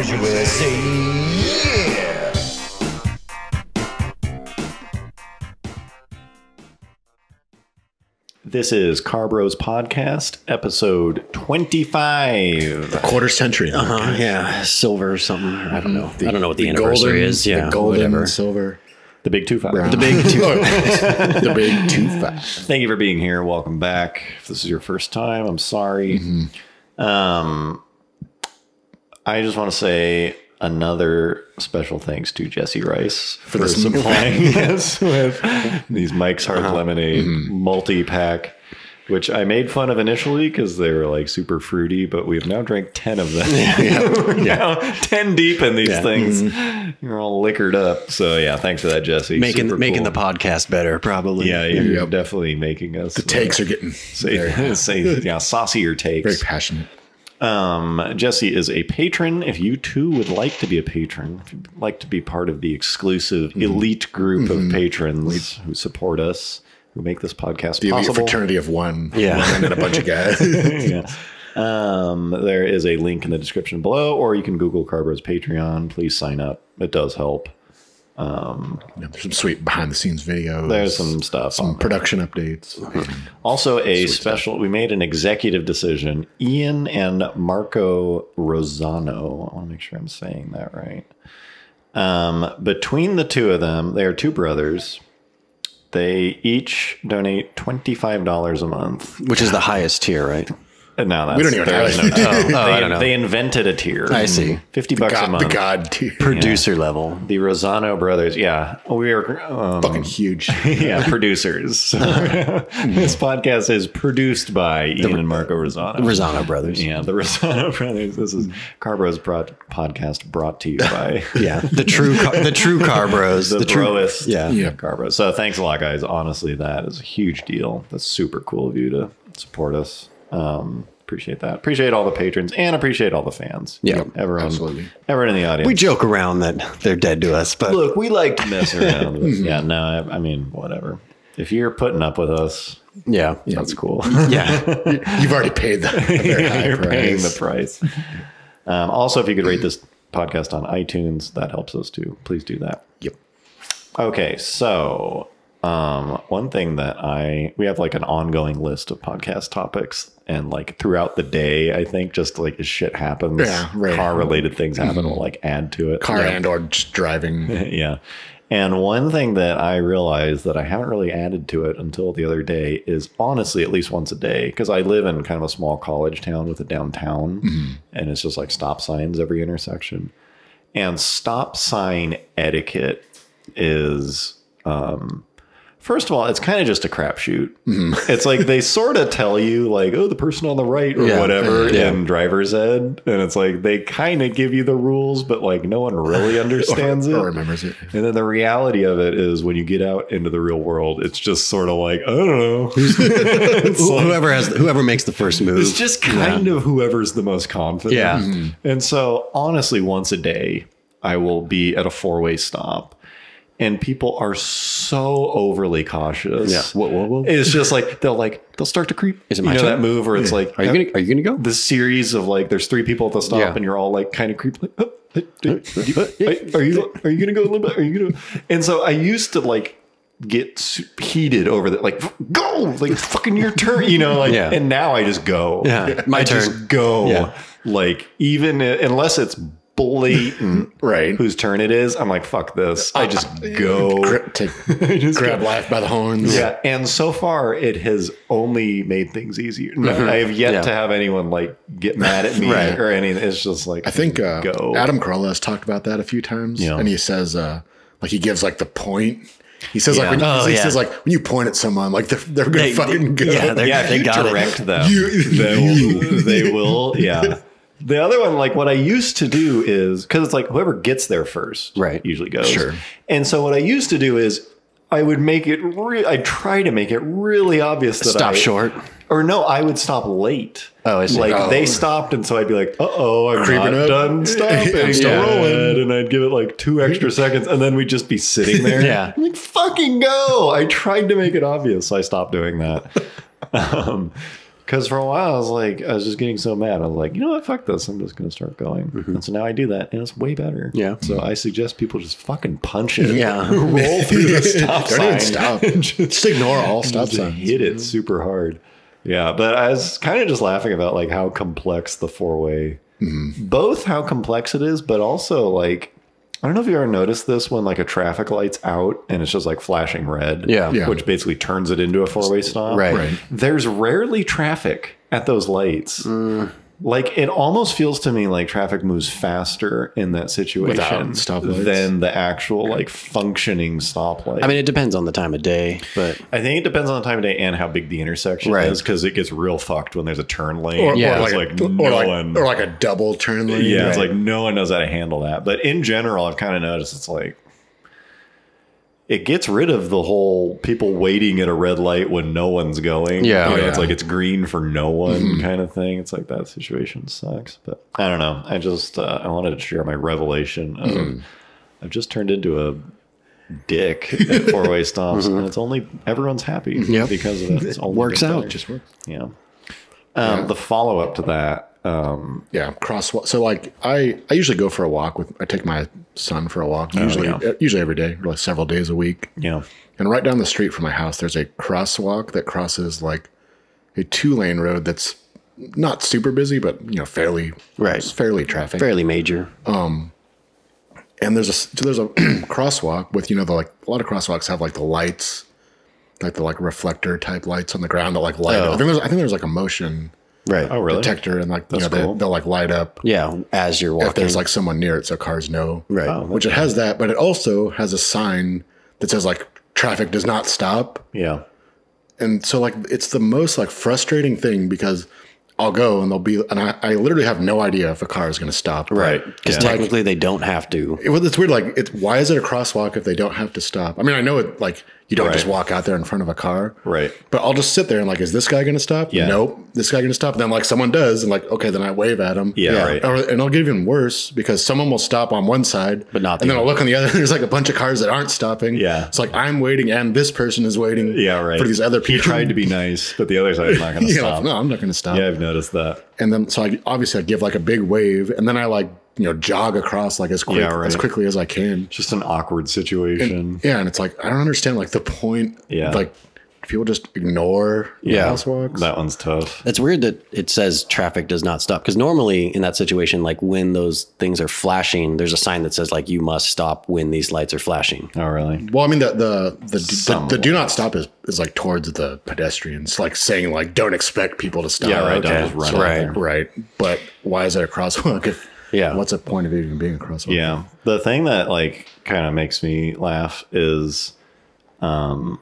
USA, yeah! This is Carbros Podcast, episode 25. A quarter century. Yeah, silver or something. I don't know. I don't know what the anniversary is. Yeah, the golden, whatever. silver, The Big 2-5. brown. The big two. The big 2-5. Thank you for being here. Welcome back. If this is your first time, I'm sorry. I just want to say another special thanks to Jesse Rice for supplying us with these Mike's Hard Lemonade multi-pack, which I made fun of initially because they were like super fruity, but we've now drank 10 of them. We're now 10 deep in these things. You're all liquored up. So yeah, thanks for that, Jesse. making Super the cool. podcast better, probably. Yeah, you're definitely making us. The takes are getting very saucier takes. passionate. Jesse is a patron. If you too would like to be a patron, if you'd like to be part of the exclusive elite group of patrons who support us, who make this podcast The elite possible. fraternity of one. Yeah. One and a bunch of guys. Yeah. There is a link in the description below, or you can Google Carbros Patreon. Please sign up. It does help. There's some sweet behind the scenes videos. There's some stuff. Some production updates. Also, we made an executive decision. Ian and Marco Rosano. I want to make sure I'm saying that right. Between the two of them, they are two brothers. They each donate $25 a month. Which is the highest tier, right? No, that's, We don't even there have is it. I don't know. They invented a tier. I see. $50 a God, month. the God tier. Producer level. The Rosano brothers. Yeah. We are Fucking huge. yeah, producers. This podcast is produced by Ian and Marco Rosano. Rosano brothers. Yeah, the Rosano brothers. This is Carbros podcast brought to you by Yeah, the true car bros. the true. broest Yeah. Yeah. Carbros. So thanks a lot, guys. Honestly, that is a huge deal. That's super cool of you to support us. Appreciate that. Appreciate all the patrons and appreciate all the fans. Yeah, everyone, absolutely. Everyone in the audience. We joke around that they're dead to us, but Look, we like to mess around. Yeah, no, I mean, whatever. If you're putting up with us, yeah. that's cool. Yeah. You've already paid the very high You're paying price. the price. Also, if you could rate this podcast on iTunes, that helps us too. Please do that. Yep. Okay, so one thing that we have like an ongoing list of podcast topics, and like throughout the day, I think just like as shit happens, car related things happen, we'll like add to it. Car and or just driving. Yeah. And one thing that I realized that I haven't really added to it until the other day is honestly at least once a day, because I live in kind of a small college town with a downtown, and it's just like stop signs every intersection. And stop sign etiquette is, first of all, it's kind of just a crapshoot. It's like they sort of tell you like, oh, the person on the right or whatever in driver's ed. And it's like they kind of give you the rules, but like no one really understands or it. remembers it. And then the reality of it is when you get out into the real world, it's just sort of like, I don't know. It's like- Whoever makes the first move. it's just kind of whoever's the most confident. Yeah. And so honestly, once a day, I will be at a four-way stop. And people are so overly cautious. Yeah. Whoa. It's just like they'll start to creep. Is it my turn? That move where it's like, Are you gonna go? the series of like there's three people at the stop Yeah. and you're all like kind of creep like, oh, are you gonna go a little bit? Are you gonna? And so I used to like get heated over that, like go, like fucking your turn, like. Yeah. And now I just go. Yeah, my I turn. just go. Yeah. Like even unless it's blatant Right. whose turn it is, I'm like, fuck this. I just go. Grab life by the horns. Yeah, and so far it has only made things easier. I have yet to have anyone like get mad at me or anything. It's just like I think go. Adam Carolla has talked about that a few times. Yeah. And he says like he gives like the point. He says like when says like when you point at someone, like they're gonna fucking go. Yeah, If you got direct it. them, they will. Yeah. The other one, like what I used to do is because it's like whoever gets there first, usually goes. Sure. And so what I used to do is I would make it. I'd try to make it really obvious that Stop short. Or no, I would stop late. Oh, I see. Like they stopped, and so I'd be like, I'm Creeping not up. done stopping. I'm still Go rolling. ahead. And I'd give it like 2 extra seconds, and then we'd just be sitting there. Yeah. I'm like, fucking go. I tried to make it obvious, so I stopped doing that. Because for a while, I was just getting so mad. I was like, you know what? Fuck this. I'm just going to start going. And so now I do that, and it's way better. Yeah. So I suggest people just fucking punch it. Yeah. Roll through the stop Don't even sign. stop. Just ignore all stop signs. Hit it super hard. Yeah. But I was kind of just laughing about like how complex the four-way, both how complex it is, but also like, I don't know if you ever noticed this when like a traffic light's out and it's just like flashing red, Yeah. which basically turns it into a four-way stop. Right. There's rarely traffic at those lights. Like it almost feels to me like traffic moves faster in that situation Without stoplights. than the actual like functioning stoplight. I mean, it depends on the time of day, but I think it depends on the time of day and how big the intersection is, because it gets real fucked when there's a turn lane. Or like a double turn lane. Yeah, it's like no one knows how to handle that. But in general, I've kind of noticed it's like it gets rid of the whole people waiting at a red light when no one's going. Yeah. It's like it's green for no one kind of thing. It's like that situation sucks. But I don't know. I just I wanted to share my revelation of I've just turned into a dick at four-way stops, and it's only everyone's happy because of it. It's only works out. better. Just works. Yeah. The follow-up to that. Crosswalk. So like I usually go for a walk I take my son for a walk usually every day, or like several days a week. Yeah. And right down the street from my house, there's a crosswalk that crosses like a 2-lane road that's not super busy, but fairly traffic, fairly major. And there's a crosswalk with a lot of crosswalks have like the lights, like the reflector type lights on the ground that like light up. I think there's like a motion Oh, really? detector, and like cool. they'll like light up As you're walking. if there's like someone near it, so cars know. Right. Oh, Which it has that, but it also has a sign that says like traffic does not stop. Yeah. And so like it's the most like frustrating thing, because I'll go and I literally have no idea if a car is going to stop. Right. Because technically they don't have to. It's weird. Like why is it a crosswalk if they don't have to stop? I mean, I know it like you don't just walk out there in front of a car. Right. But I'll just sit there and like, is this guy going to stop? Yeah. Nope. This guy going to stop? And then like someone does, and like, okay, then I wave at him. Yeah. Right. And I'll get even worse, because someone will stop on one side, But not the and then I'll look on the other. There's like a bunch of cars that aren't stopping. Yeah. It's like I'm waiting, and this person is waiting. Yeah. Right. For these other people. He tried to be nice, but the other side's not going to stop. No, I'm not going to stop. Yeah, I've noticed that. And then so I give like a big wave, and then I like jog across like as quickly as I can. Just an awkward situation. And it's like I don't understand like the point. Yeah. Like people just ignore crosswalks. That one's tough. It's weird that it says traffic does not stop, because normally in that situation, like when those things are flashing, there's a sign that says like you must stop when these lights are flashing. Oh, really? Well, I mean the do not stop is like towards the pedestrians, like saying like don't expect people to stop. Yeah, right. Okay. Don't just run out there. Right. But why is there a crosswalk if what's the point of it even being a crosswalk? Yeah. The thing that like kind of makes me laugh is when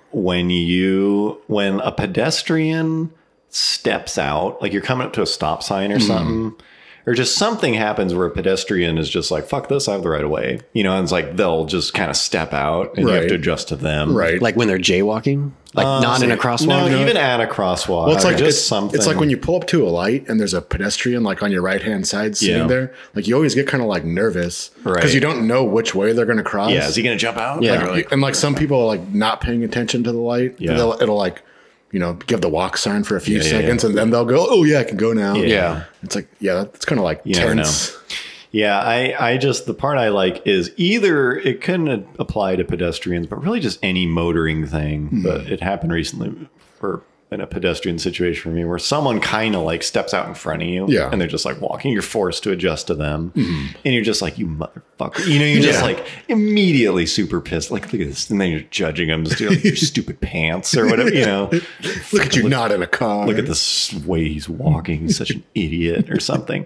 a pedestrian steps out, like you're coming up to a stop sign or something, or just something happens where a pedestrian is just like, fuck this, I have the right of way. And it's like they'll just kind of step out and you have to adjust to them. Right. Like when they're jaywalking, like not in a crosswalk. No, even at a crosswalk. Well, it's like just something. It's like when you pull up to a light and there's a pedestrian like on your right hand side sitting there. Like you always get kind of like nervous because you don't know which way they're going to cross. Yeah, is he going to jump out? Yeah, and like some people are like not paying attention to the light. Yeah, it'll like give the walk sign for a few seconds, and then they'll go, oh yeah, I can go now. Yeah. It's like that's kind of like tense. Yeah, I just, the part I like is either it couldn't apply to pedestrians, but really just any motoring thing. But it happened recently in a pedestrian situation for me where someone kind of like steps out in front of you and they're just like walking. You're forced to adjust to them. And you're just like, you motherfucker. You're just like immediately super pissed. Like, look at this. And then you're judging them. Just like, your stupid pants or whatever, Look at you not in a car. Look at this way he's walking. He's such an idiot or something.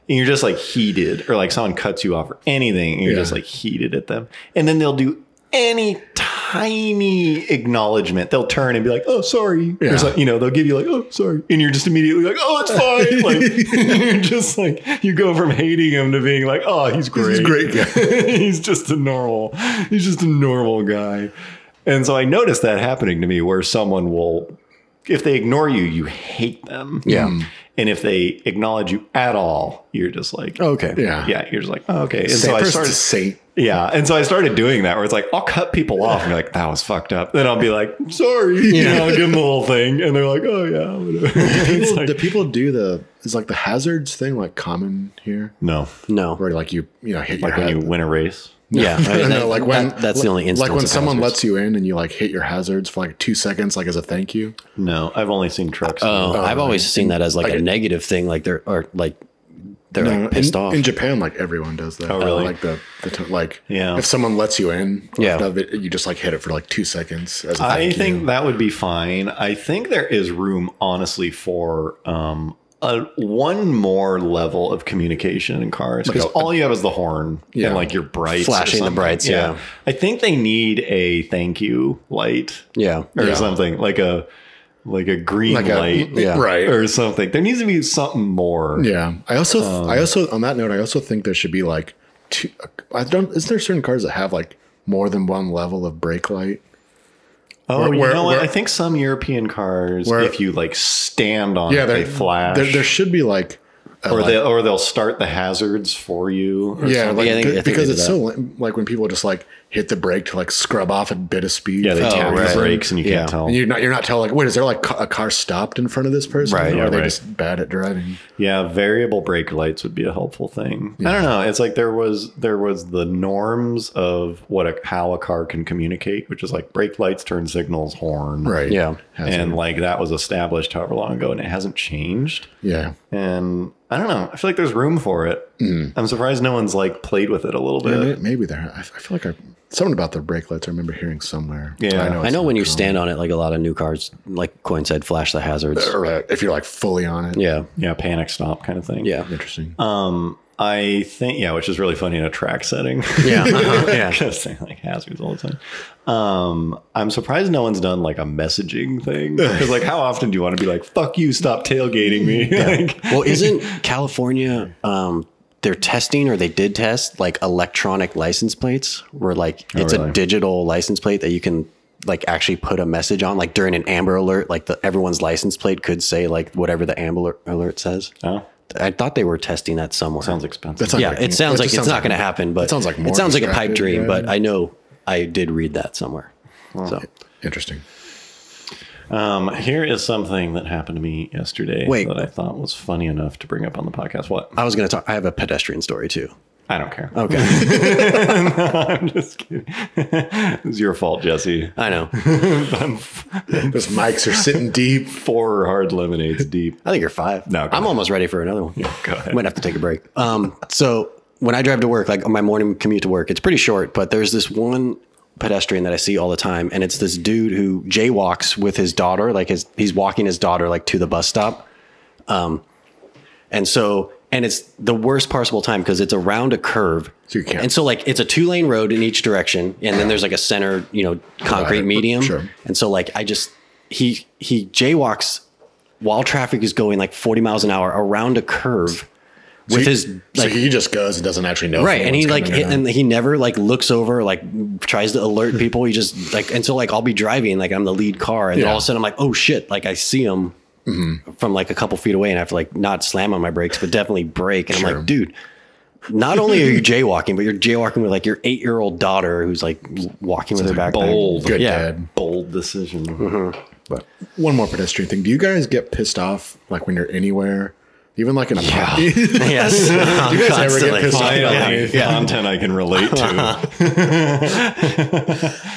And you're just like heated, or like someone cuts you off or anything. And you're just like heated at them. And then they'll do any tiny acknowledgement. They'll turn and be like, oh, sorry. Yeah. Like, they'll give you like, oh, sorry. And you're just immediately like, oh, it's fine. Like, you're just like, you go from hating him to being like, oh, he's great. He's a great guy. He's just a normal guy. And so I noticed that happening to me where someone will if they ignore you, you hate them. Yeah. And if they acknowledge you at all, you're just like, Okay. Yeah. you're just like, oh, okay. And Same so I person started, to saint. and so I started doing that where it's like, I'll cut people off and be like, that was fucked up. Then I'll be like, sorry, you know, I'll give them the whole thing. And they're like, oh yeah. Whatever. It's like, Do people do is like the hazards thing like common here? no, Where like you know, hit like your when head. you win a race. Yeah. No, like when that's the only instance. like when of someone hazards. lets you in and you like hit your hazards for like 2 seconds, like as a thank you. No, I've only seen trucks. Oh, I've always seen that as like a negative thing. Like they're like pissed off. In Japan, like everyone does that. Oh, really? Like like Yeah. if someone lets you in, Yeah. you just like hit it for like 2 seconds. As a I thank think you. that would be fine. I think there is room, honestly, for one more level of communication in cars because all you have is the horn and like your brights, Flashing the brights, yeah. I think they need a thank you light, or something like a green light, right, or something. There needs to be something more. Yeah. I also on that note, I also think there should be like two. Is there certain cars that have like more than one level of brake light? Oh, you know what? I think some European cars, if you like stand on it, they flash. There should be like, or they'll start the hazards for you. Or yeah, something. like, because it's so like when people just like hit the brake to like scrub off a bit of speed. Yeah, they tap the brakes and you can't tell. And you're not telling like, wait, is there like a car stopped in front of this person? Right. Or are they just bad at driving? Yeah, variable brake lights would be a helpful thing. I don't know. It's like there was the norms of how a car can communicate, which is like brake lights, turn signals, horn. Right. Yeah. And like that was established however long ago and it hasn't changed. Yeah. And I don't know. I feel like there's room for it. I'm surprised no one's like played with it a little bit. Yeah, maybe there. I feel like something about the brake lights I remember hearing somewhere. Yeah. I know when you stand on it, like a lot of new cars, like Coin said, flash the hazards. Or if you're like fully on it. Yeah. Yeah, panic stop kind of thing. Yeah. Interesting. I think, which is really funny in a track setting. Yeah. Yeah. Just saying like hazards all the time. I'm surprised no one's done like a messaging thing. Because like how often do you want to be like, fuck you, stop tailgating me? Like, Well, isn't California, they're testing or they did test like electronic license plates where like it's really? a digital license plate that you can like actually put a message on, like during an Amber Alert, like everyone's license plate could say like whatever the Amber Alert says. Oh, I thought they were testing that somewhere. sounds expensive. That Yeah, it sounds like it's not going to happen, but it sounds like more it sounds like a pipe distracted dream. driving. But I know I did read that somewhere. So Interesting. Here is something that happened to me yesterday Wait. that I thought was funny enough to bring up on the podcast. What? I was going to talk. I have a pedestrian story too. I don't care. Okay, I'm just kidding. It's your fault, Jesse. I know. Those mics are sitting deep. 4 hard lemonades deep. I think you're 5. No, go I'm ahead. almost ready for another one. Go ahead. Might have to take a break. So when I drive to work, like on my morning commute to work, it's pretty short, but there's this one pedestrian that I see all the time. And it's this dude who jaywalks with his daughter, like he's walking his daughter like to the bus stop. And it's the worst possible time because it's around a curve. So you can't. And so like it's a 2-lane road in each direction. And then there's like a center, concrete medium. Sure. And so like he jaywalks while traffic is going like 40 miles an hour around a curve with his So like, he just goes and doesn't actually know. if right. And he anyone's like, coming or and not. he never like looks over, like tries to alert people. He just like, and so like I'll be driving, like I'm the lead car. And then all of a sudden I'm like, oh shit. Like I see him from like a couple feet away and I have to like not slam on my brakes, but definitely brake. And I'm like, dude, not only are you jaywalking, but you're jaywalking with like your 8-year-old daughter who's like walking with her backpack. bold. Good Yeah. dad. Bold decision. But one more pedestrian thing. Do you guys get pissed off like when you're anywhere? Even like in a park? Yes. Do you guys ever get pissed off about Finally, anything? content I can relate to.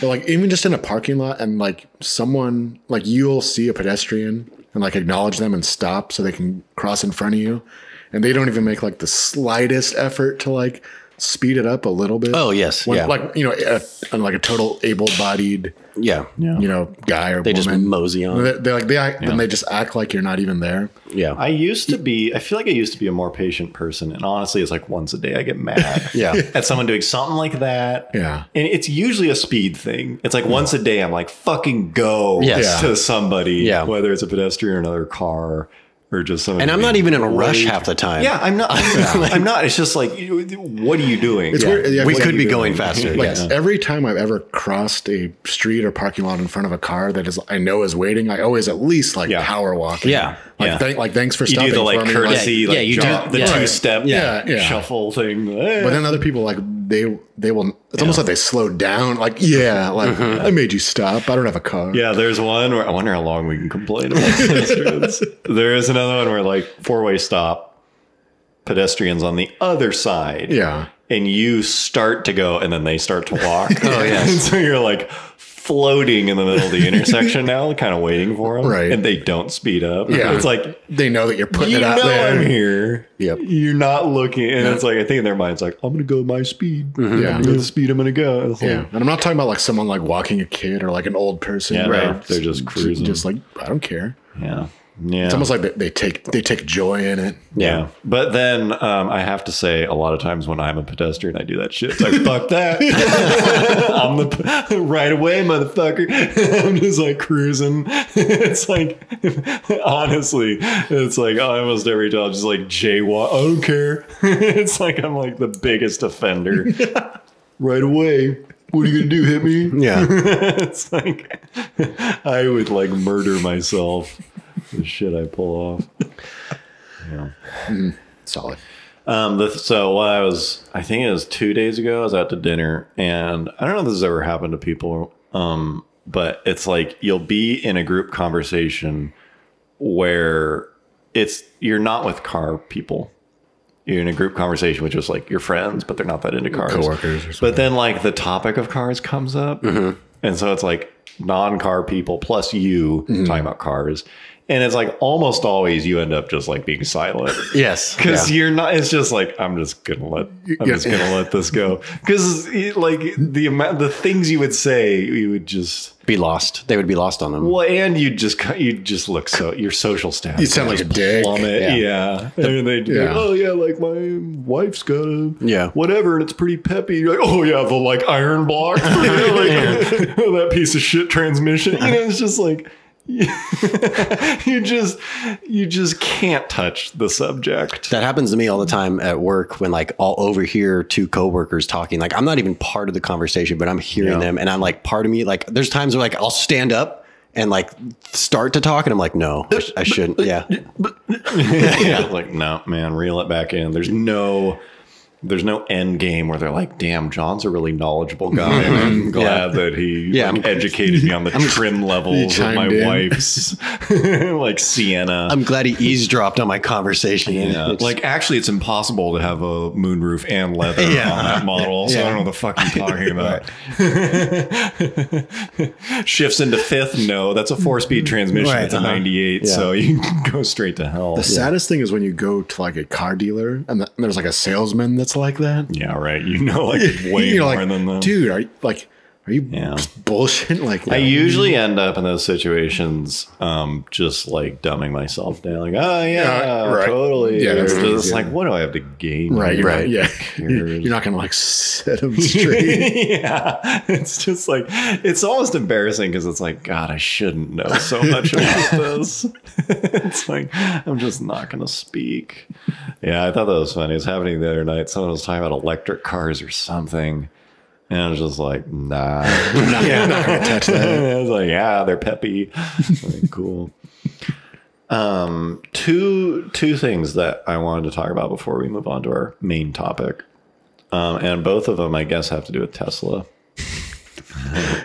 But like even just in a parking lot and like someone like you'll see a pedestrian and like acknowledge them and stop so they can cross in front of you, and they don't even make like the slightest effort to like speed it up a little bit. Oh, yes. When, Yeah. like like a total able-bodied Yeah. guy or They woman. just mosey on. And they just act like you're not even there. Yeah. I feel like I used to be a more patient person. And honestly, it's like once a day I get mad Yeah. at someone doing something like that. Yeah. And it's usually a speed thing. It's like once a day I'm like, fucking go Yes. to somebody, Yeah. whether it's a pedestrian or another car. or just something. And I'm not even in a rush half the time. Yeah, I'm not. I'm not. It's just like, what are you doing? It's weird. Yeah, We like, could be going faster. like Yes. every time I've ever crossed a street or parking lot in front of a car that is I know is waiting, I always at least like power walk. Yeah. Like, thanks for You stopping do the like for me. courtesy, Yeah, like you do- the yeah. two-step Yeah. shuffle thing. But then other people like they will. It's almost like they slow down. Like I made you stop. I don't have a car. Yeah, there's one where I wonder how long we can complain about pedestrians. There is another one where like four-way stop, pedestrians on the other side. Yeah. And you start to go and then they start to walk. Oh, yes. And so you're like floating in the middle of the intersection now, kind of waiting for them. Right. And they don't speed up. Yeah. It's like, They know that you're putting you it out know there. I'm here. Yep. You're not looking. And it's like, I think in their minds, like, I'm going to go my speed. Yeah. I'm going to speed I'm going to go. It's like, Yeah. And I'm not talking about like someone like walking a kid or like an old person. Yeah, right. no, they're just cruising. Just like, I don't care. Yeah. Yeah. It's almost like they take joy in it. Yeah. But then I have to say, a lot of times when I'm a pedestrian, I do that shit. It's like, fuck that. I'm the right away, motherfucker. I'm just like cruising. It's like, honestly, it's like almost every time, I'm just like jaywalk. I don't care. It's like I'm like the biggest offender. Right away. What are you going to do? Hit me? Yeah. It's like, I would like murder myself. The shit I pull off. Yeah. Solid. So when I think it was 2 days ago, I was out to dinner, and I don't know if this has ever happened to people, but it's like you'll be in a group conversation where you're not with car people. You're in a group conversation with just like your friends, but they're not that into cars. Coworkers or something. But then like the topic of cars comes up. And so it's like non-car people plus you talking about cars. And it's like almost always you end up just like being silent. Yes. Because you're not, it's just like, I'm just gonna let this go. Because like the things you would say, you would just Be lost. They would be lost on them. well, and you just look so your social status. You sound like a dick. Plummet. Yeah. And they'd be like, oh yeah, like my wife's got a whatever, and it's pretty peppy. You're like, oh yeah, the like iron block, like, oh, that piece of shit transmission. You know, it's just like. you just can't touch the subject. That happens to me all the time at work when like I'll overhear two coworkers talking. Like I'm not even part of the conversation, but I'm hearing them, and I'm like, part of me, like there's times where like I'll stand up and like start to talk, and I'm like, no, I shouldn't. Yeah. Like, no, man, reel it back in. There's no end game where they're like, damn, John's a really knowledgeable guy. And I'm glad that he educated me on the trim levels of my wife's like Sienna. I'm glad he eavesdropped on my conversation. Yeah. Like, actually, it's impossible to have a moonroof and leather on that model. So I don't know what the fuck you're talking about. Shifts into fifth? No, that's a 4-speed transmission. It's a 98, so you can go straight to hell. The saddest thing is when you go to like a car dealer and there's like a salesman that's like that. Yeah, right. You know, like way more like, than them. Dude, are you just bullshit? Like, I usually end up in those situations just like dumbing myself down. Like, oh yeah, right. Totally. Yeah, that's just like, what do I have to gain? Right, here? right. Yeah. You're not going to like set them straight. Yeah. It's just like, it's almost embarrassing because it's like, God, I shouldn't know so much about this. It's like, I'm just not going to speak. Yeah, I thought that was funny. It was happening the other night. Someone was talking about electric cars or something. And I was just like, nah. I'm not going to touch that. I was like, yeah, they're peppy. Like, cool. Two things that I wanted to talk about before we move on to our main topic. And both of them, I guess, have to do with Tesla.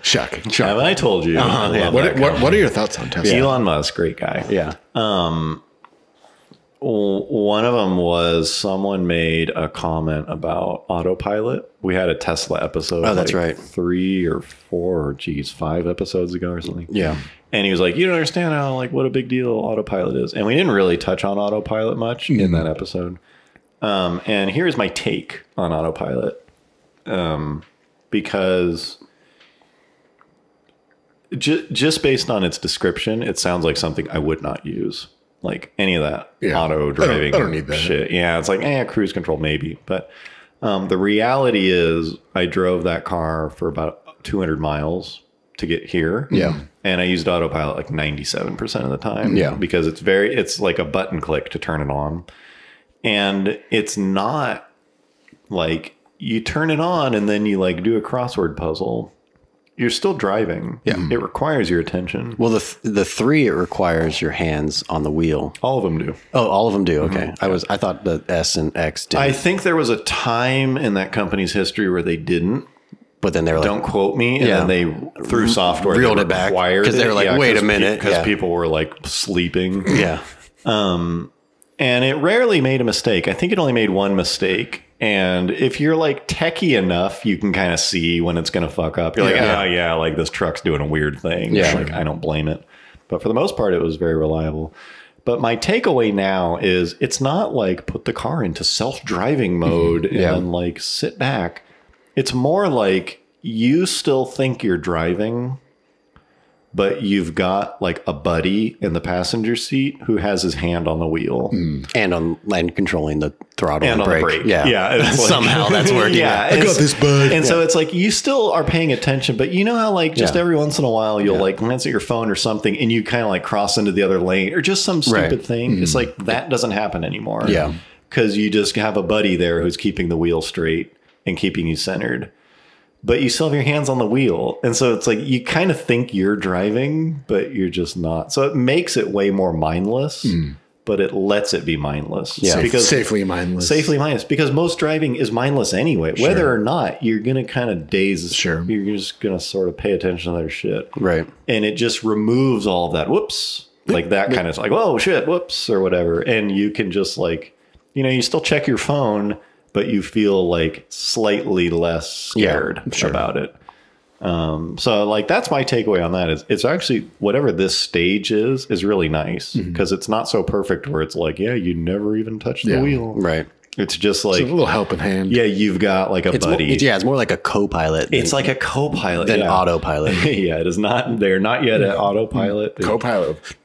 Shocking. Haven't I told you? What are your thoughts on Tesla? Elon Musk, great guy. Yeah. One of them was someone made a comment about autopilot. We had a Tesla episode. Oh, that's right. 3 or 4, or 5 episodes ago or something. Yeah. And he was like, you don't understand how, like, what a big deal autopilot is. And we didn't really touch on autopilot much in that episode. And here's my take on autopilot. Because just based on its description, it sounds like something I would not use. Like any of that auto driving I don't need that shit. Yeah, it's like, cruise control maybe. But the reality is I drove that car for about 200 miles to get here. Yeah. and I used autopilot like 97% of the time. Yeah. Because it's like a button click to turn it on. And it's not like you turn it on and then you like do a crossword puzzle. You're still driving. Yeah. It requires your attention. Well, the 3, it requires your hands on the wheel. All of them do. Oh, all of them do. Okay. I thought the S and X did. I think there was a time in that company's history where they didn't. But then they were like, Don't quote me. And then they, through software, reeled it back. Because they were like, wait a minute. Because people were like sleeping. Yeah. And it rarely made a mistake. I think it only made one mistake. And if you're like techie enough, you can kind of see when it's going to fuck up. You're like, oh yeah, like this truck's doing a weird thing. Yeah. Like, I don't blame it. But for the most part, it was very reliable. But my takeaway now is it's not like put the car into self-driving mode and then like sit back. It's more like you still think you're driving, but you've got like a buddy in the passenger seat who has his hand on the wheel and controlling the throttle and and on the brake. brake. Yeah. It's like, Somehow that's working. Yeah. I got this, bud. And so it's like you still are paying attention, but you know how like just every once in a while you'll like glance at your phone or something and you kind of like cross into the other lane or just some stupid thing. It's like that doesn't happen anymore. Yeah. Because you just have a buddy there who's keeping the wheel straight and keeping you centered. But you still have your hands on the wheel. And so it's like you kind of think you're driving, but you're just not. So it makes it way more mindless, but it lets it be mindless. Yeah. Because Safely mindless. Safely mindless. Because most driving is mindless anyway. Whether or not, you're going to kind of daze. Sure. You're just going to sort of pay attention to their shit. Right. And it just removes all of that. Whoops. Like that kind of like, whoa, shit, whoops, or whatever. And you can just like, you know, you still check your phone, but you feel like slightly less scared about it. So like that's my takeaway on that is it's actually whatever this stage is really nice because it's not so perfect where it's like, yeah, you never even touch the wheel. Right. It's just like a little helping hand. Yeah, you've got like a buddy. It's more like a co-pilot. It's like a co-pilot than autopilot. Yeah, it is not. They're not yet at autopilot.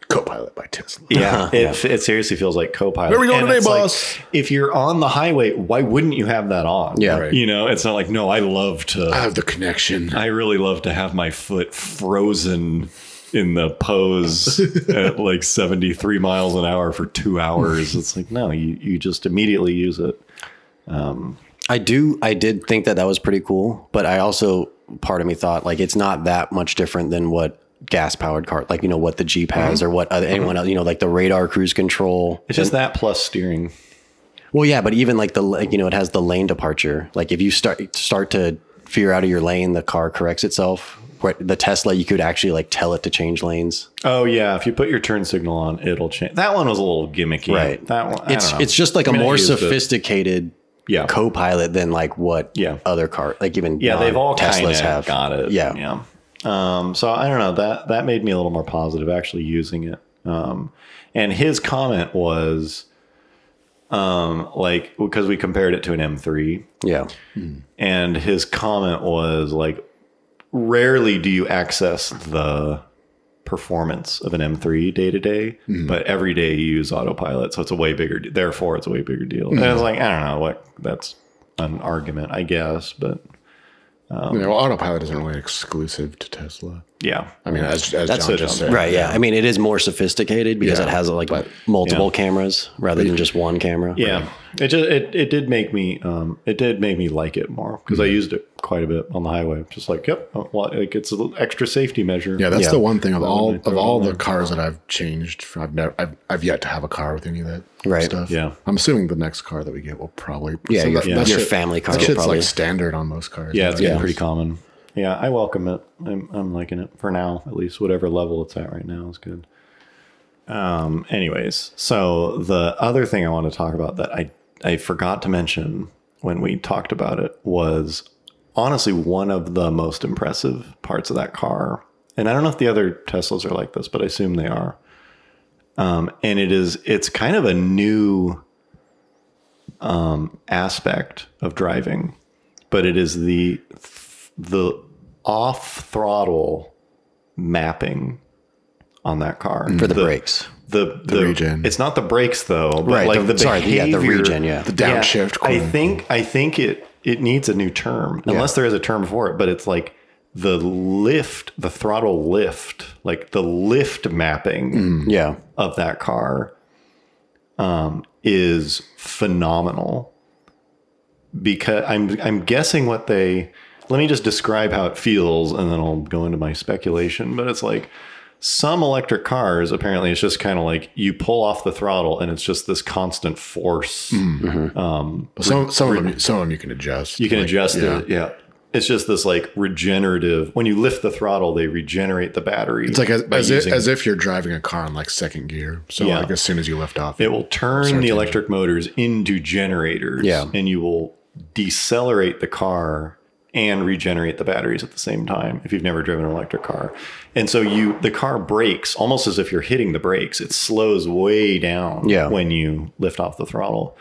Copilot by Tesla. Yeah, it seriously feels like Copilot. Where we going today, it's like, boss? if you're on the highway, why wouldn't you have that on? Yeah. Right. You know, it's not like, no, I have the connection. I really love to have my foot frozen in the pose at like 73 miles an hour for 2 hours. It's like, no, you just immediately use it. I did think that was pretty cool, but I also, part of me thought like, it's not that much different than what gas powered car, like, you know, what the Jeep has or what anyone else, you know, like the radar cruise control. It's just that plus steering. Well, yeah, but even like it has the lane departure. Like if you start to veer out of your lane, the car corrects itself. The Tesla, you could actually like tell it to change lanes. Oh yeah, if you put your turn signal on, it'll change. That one was a little gimmicky. Right. That one, it's just like a more sophisticated co-pilot than like what other car, like even they've all Teslas have got it. Yeah. So I don't know, that made me a little more positive actually using it. And his comment was like, because we compared it to an M3. Yeah. And his comment was like, rarely do you access the performance of an M3 day to day, but every day you use autopilot. So it's a way bigger, therefore it's a way bigger deal. And I was like, I don't know what, that's an argument, I guess, but autopilot isn't really exclusive to Tesla. Yeah. I mean, as John just said. Right, yeah. I mean, it is more sophisticated because it has like multiple cameras rather than just one camera. Yeah. It did make me like it more because I used it quite a bit on the highway. Just like, like it's an extra safety measure. Yeah, that's the one thing of all the cars that I've changed. I've yet to have a car with any of that stuff. Yeah. I'm assuming the next car that we get will probably your family car. That shit's probably like standard on most cars. Yeah, it's getting pretty common. Yeah, I welcome it. I'm liking it for now, at least whatever level it's at right now is good. Anyways, so the other thing I want to talk about that I forgot to mention when we talked about it was honestly one of the most impressive parts of that car. And I don't know if the other Teslas are like this, but I assume they are. And it's kind of a new aspect of driving, but it is the off throttle mapping on that car for the brakes. The regen. It's not the brakes though, but right. like the behavior. The regen, the downshift. I think it needs a new term, unless there is a term for it. But it's like the throttle lift, like the lift mapping of that car is phenomenal. Because I'm guessing let me just describe how it feels and then I'll go into my speculation. But it's like some electric cars, apparently it's just kind of like you pull off the throttle and it's just this constant force. Some of them you can adjust. You can adjust it. Yeah. It's just this like regenerative, when you lift the throttle, they regenerate the battery. It's like as if you're driving a car in like second gear. So like as soon as you lift off, it will turn the electric motors into generators and you will decelerate the car and regenerate the batteries at the same time if you've never driven an electric car. And so the car brakes almost as if you're hitting the brakes. It slows way down when you lift off the throttle.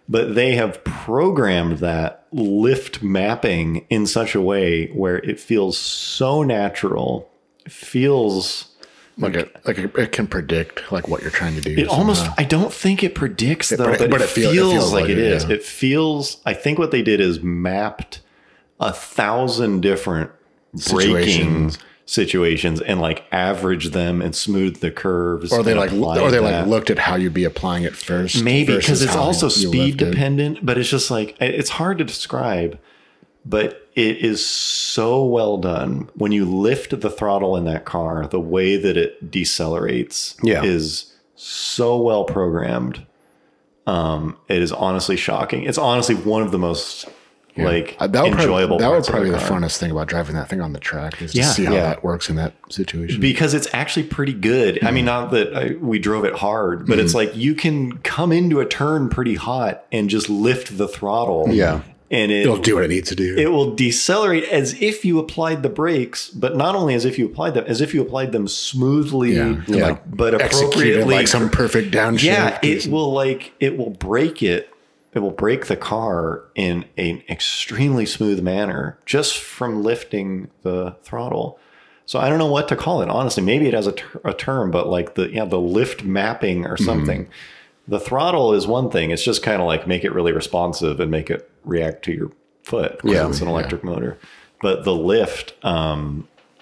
But they have programmed that lift mapping in such a way where it feels so natural. It feels like it can predict like what you're trying to do. It almost, I don't think it predicts though, but it feels like it is. It feels, I think what they did is mapped 1,000 different braking situations and like average them and smooth the curves. Or they looked at how you'd be applying it first. Maybe because it's also speed dependent, but it's just like, it's hard to describe, but it is so well done. When you lift the throttle in that car, the way that it decelerates is so well programmed. It is honestly shocking. It's honestly one of the most enjoyable. That would probably be the funnest thing about driving that thing on the track is to see how that works in that situation. Because it's actually pretty good. I mean, not that we drove it hard, but it's like you can come into a turn pretty hot and just lift the throttle. Yeah. And it'll do what it needs to do. It will decelerate as if you applied the brakes, but not only as if you applied them, as if you applied them smoothly, but appropriately, like some perfect downshift. Yeah, it will break it. It will break the car in an extremely smooth manner just from lifting the throttle. So I don't know what to call it. Honestly, maybe it has a term, but like the lift mapping or something. The throttle is one thing. It's just kind of like make it really responsive and make it react to your foot. Yeah, it's an electric motor. But the lift,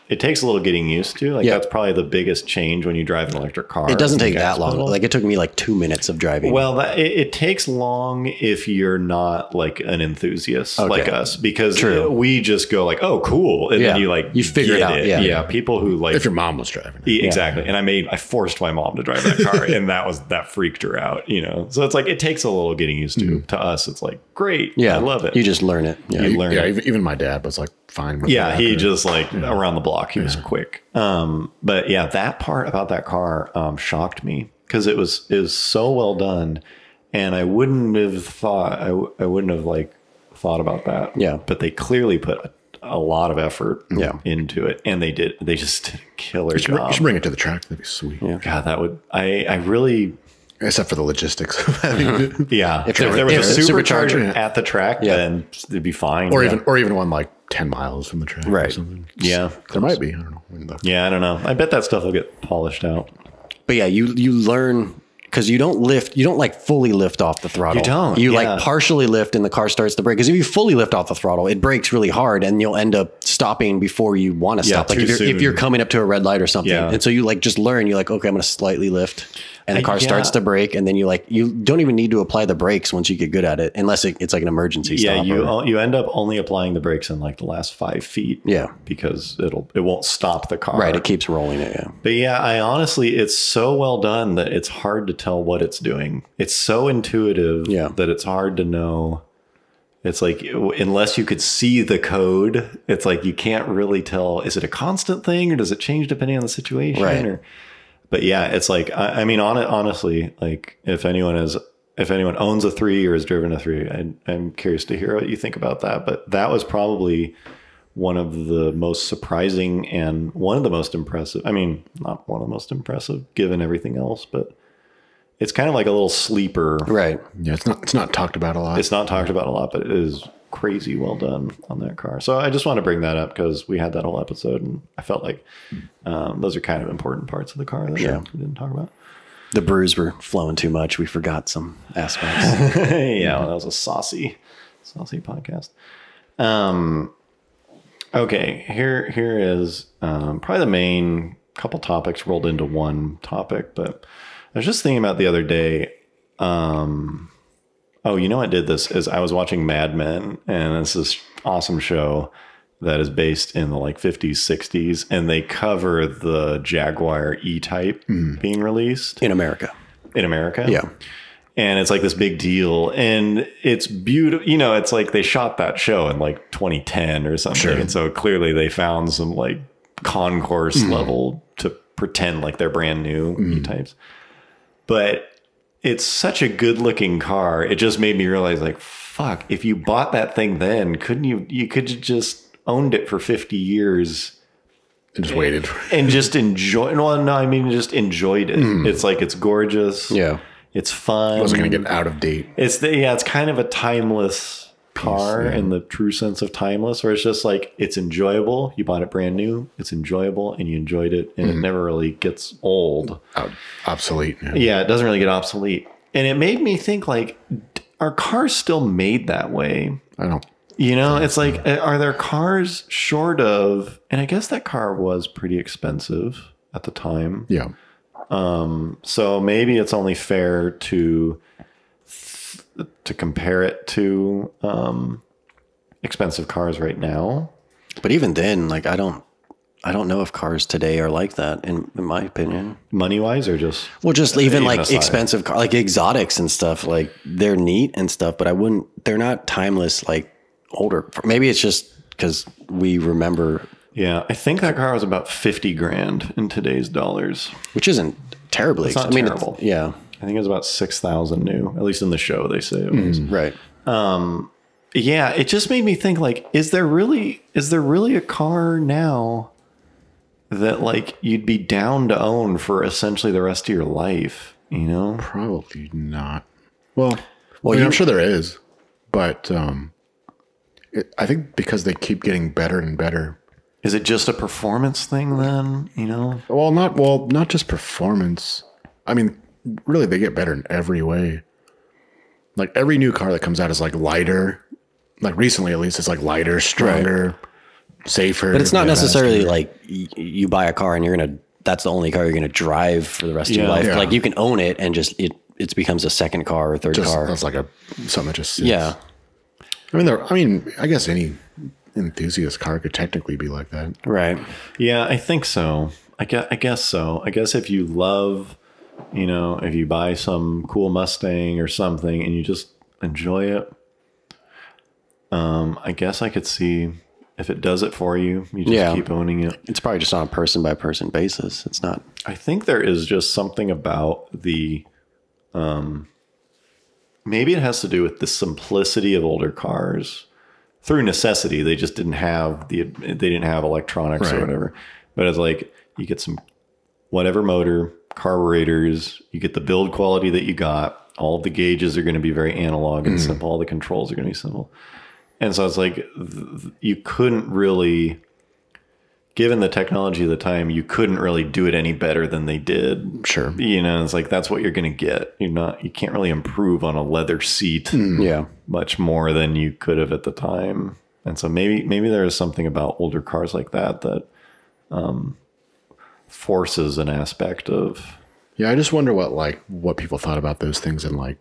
it takes a little getting used to. Like that's probably the biggest change when you drive an electric car. It doesn't take that long. Like it took me like 2 minutes of driving. Well, it takes long if you're not like an enthusiast like us, because we just go like, oh, cool. And then you figure it out. Yeah. People who like, if your mom was driving. Exactly. And I forced my mom to drive that car and that freaked her out, you know? So it's like, it takes a little getting used to. To us, it's like, great. Yeah. I love it. You just learn it. Yeah. You learn it. Even my dad was like, fine with it. He just like around the block. He was quick. But yeah, that part about that car shocked me because it was so well done, and I wouldn't have thought thought about that. Yeah, but they clearly put a lot of effort into it, and they just did a killer job. You should bring it to the track. That'd be sweet. Yeah. God, that would. I really. Except for the logistics of having it. If there was a supercharger at the track, then it'd be fine. Or even one like 10 miles from the track or something. Yeah. There might be. I don't know. Yeah, I don't know. I bet that stuff will get polished out. But yeah, you learn because you don't like fully lift off the throttle. You don't. You like partially lift and the car starts to brake. Because if you fully lift off the throttle, it brakes really hard and you'll end up stopping before you want to stop. Like if you're coming up to a red light or something. Yeah. And so you like just learn, you're like, okay, I'm going to slightly lift. And the car starts to brake, and then you don't even need to apply the brakes once you get good at it, unless it's like an emergency stop. Yeah, you end up only applying the brakes in like the last 5 feet. Yeah, because it won't stop the car. Right, it keeps rolling it. Yeah, but yeah, I honestly, it's so well done that it's hard to tell what it's doing. It's so intuitive that it's hard to know. It's like, unless you could see the code, it's like you can't really tell. Is it a constant thing, or does it change depending on the situation? Right. But yeah, it's like, I mean, honestly, like if anyone owns a 3 or has driven a 3, I'm curious to hear what you think about that. But that was probably one of the most surprising and one of the most impressive. I mean, not one of the most impressive given everything else, but it's kind of like a little sleeper. Right. Yeah. It's not talked about a lot. It's not talked about a lot, but it is crazy well done on that car. So I just want to bring that up because we had that whole episode and I felt like those are kind of important parts of the car that we didn't talk about. The brews were flowing too much. We forgot some aspects. Well, that was a saucy podcast. Okay, here is probably the main couple topics rolled into one topic, but I was just thinking about the other day. Oh, you know what did this is I was watching Mad Men, and it's this awesome show that is based in the like 50s, 60s, and they cover the Jaguar E-Type being released In America. in America. Yeah. And it's like this big deal, and it's beautiful. You know, it's like they shot that show in like 2010 or something. Sure. And so clearly they found some like concourse level to pretend like they're brand new E-Types. But it's such a good looking car. It just made me realize like, fuck, if you bought that thing then, couldn't you could have just owned it for 50 years And just waited. and just enjoy. Well, no, I mean, just enjoyed it. It's like, it's gorgeous. Yeah. It's fun. I wasn't going to get out of date. It's kind of a timeless car in the true sense of timeless, where it's just like, it's enjoyable. You bought it brand new. It's enjoyable and you enjoyed it, and it never really gets old. Obsolete. Yeah. Yeah, it doesn't really get obsolete. And it made me think like, are cars still made that way? I don't. You know, it's like, are there cars short of, and I guess that car was pretty expensive at the time. Yeah. So maybe it's only fair to compare it to expensive cars right now. But even then, like I don't know if cars today are like that in my opinion. Money wise, or just Well, just even like aside. expensive car, like exotics and stuff, like they're neat and stuff, but they're not timeless like older. Maybe it's just because we remember, Yeah, I think that car was about 50 grand in today's dollars. which isn't terribly. It's not I mean, terrible. yeah, I think it was about 6,000 new, at least in the show they say it was. right. Yeah, it just made me think like, is there really a car now that like you'd be down to own for essentially the rest of your life, you know? Probably not. Well, I mean, I'm sure there is, but I think because they keep getting better and better. Is it just a performance thing then, you know? Not just performance. I mean, really, they get better in every way. Like every new car that comes out is like lighter. Like recently, at least, it's like lighter, stronger, safer. But it's not faster. necessarily like you buy a car and that's the only car you're gonna drive for the rest of your Yeah. life. Yeah. Like you can own it and just it becomes a second car or third car. That's like something that just sits. Yeah. I mean, I guess any enthusiast car could technically be like that. Right. Yeah, I think so. I guess so. I guess if you love, you know, if you buy some cool Mustang or something and you just enjoy it, I guess I could see if it does it for you, you just keep owning it. It's probably just on a person by person basis. It's not. I think there is just something about the, maybe it has to do with the simplicity of older cars. Through necessity, they just didn't have electronics or Right. whatever. But it's like you get some whatever motor, carburetors, you get the build quality that you got. All of the gauges are going to be very analog and simple. All the controls are going to be simple. And so it's like you couldn't really, given the technology of the time, you couldn't really do it any better than they did. Sure. You know, it's like that's what you're going to get. You can't really improve on a leather seat Yeah. much more than you could have at the time. And so maybe there is something about older cars like that forces an aspect of. Yeah, I just wonder what people thought about those things in like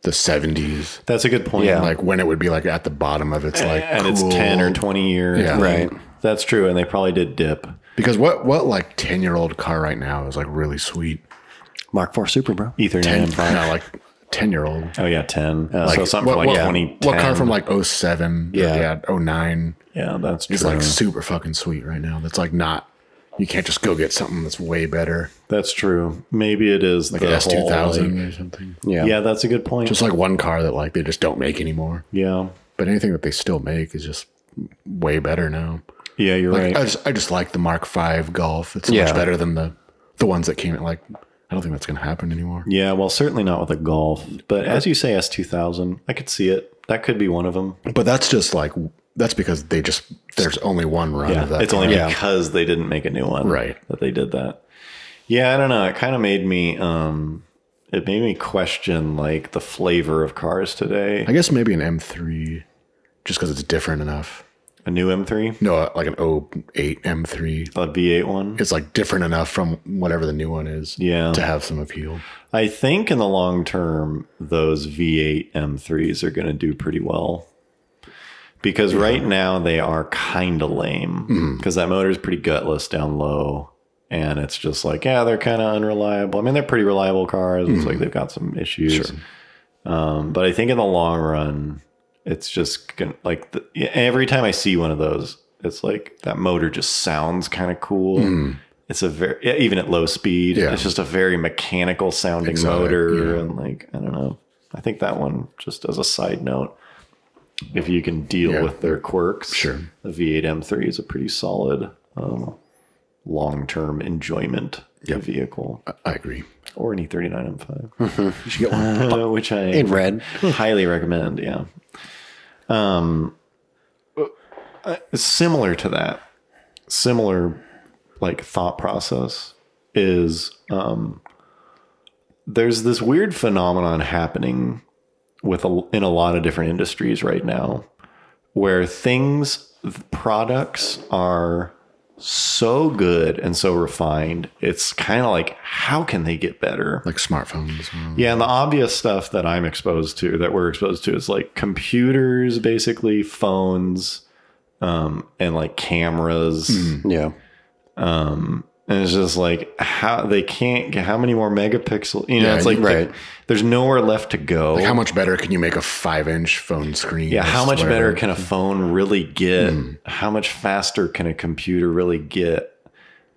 the 70s. That's a good point. Yeah. Like when it would be like at the bottom of its like and it's cool- 10 or 20 years. Yeah. Right. That's true. And they probably did dip. Because what like 10-year-old car right now is like really sweet. Mark IV Super, bro. Ether 10, M5. no, like 10-year-old. Oh yeah, 10. Like so something from like 2010. What car from like 07? Yeah. 09 Yeah, that's true. is like super fucking sweet right now. That's like not, you can't just go get something that's way better. That's true. Maybe it is Like the an S2000 whole, or something. Yeah. yeah, that's a good point. Just like one car that like they just don't make anymore. yeah. But anything that they still make is just way better now. Yeah, you're Like right. I just like the Mark V Golf. It's Yeah. much better than the ones that came at like, I don't think that's going to happen anymore. Yeah, well, certainly not with a Golf. But as you say, S2000, I could see it. That could be one of them. But that's just like, that's because there's only one run Yeah, of that. it's only Yeah. because they didn't make a new one, Right. that they did that. Yeah, I don't know. It kind of made me, it made me question like the flavor of cars today. I guess maybe an M3, just because it's different enough. A new M3? No, like an '08 M3. A V8 one? It's like different enough from whatever the new one is to have some appeal. I think in the long term, those V8 M3s are going to do pretty well. Because right now they are kind of lame. Because that motor is pretty gutless down low. And it's just like, yeah, they're kind of unreliable. I mean, they're pretty reliable cars. It's like they've got some issues. Sure. But I think in the long run, it's just gonna, like every time I see one of those, it's like that motor just sounds kind of cool. It's a very, even at low speed, it's just a very mechanical sounding motor. And like, I don't know. I think that one, just as a side note, if you can deal with their quirks, the V8 M3 is a pretty solid long-term enjoyment vehicle. I agree. Or an E39 M5. You should get one. Which I in red highly recommend. Yeah. Similar to that, similar like thought process is there's this weird phenomenon happening in a lot of different industries right now where products are so good and so refined. It's kind of like, how can they get better? Like smartphones. Yeah. And the obvious stuff that we're exposed to is like computers, basically phones, and like cameras. Yeah. And it's just like how they can't get how many more megapixels, it's like, there's nowhere left to go. Like how much better can you make a 5-inch phone screen? Yeah. How much better can a phone really get? How much faster can a computer really get?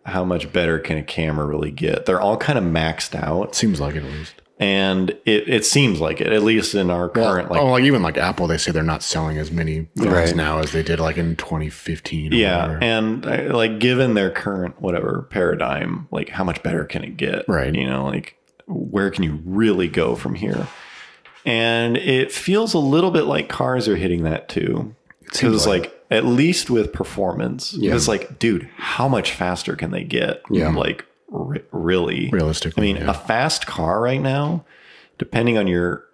How much better can a camera really get? They're all kind of maxed out. Seems like it at least. And it seems like it, at least in our current, like even like Apple, they say they're not selling as many phones now as they did like in 2015. Yeah. And like given their current whatever paradigm, like how much better can it get? Right. Like where can you really go from here? And it feels a little bit like cars are hitting that too. Because it's like, at least with performance, it's like, dude, how much faster can they get? Yeah. Like, really realistically, I mean, a fast car right now, depending on your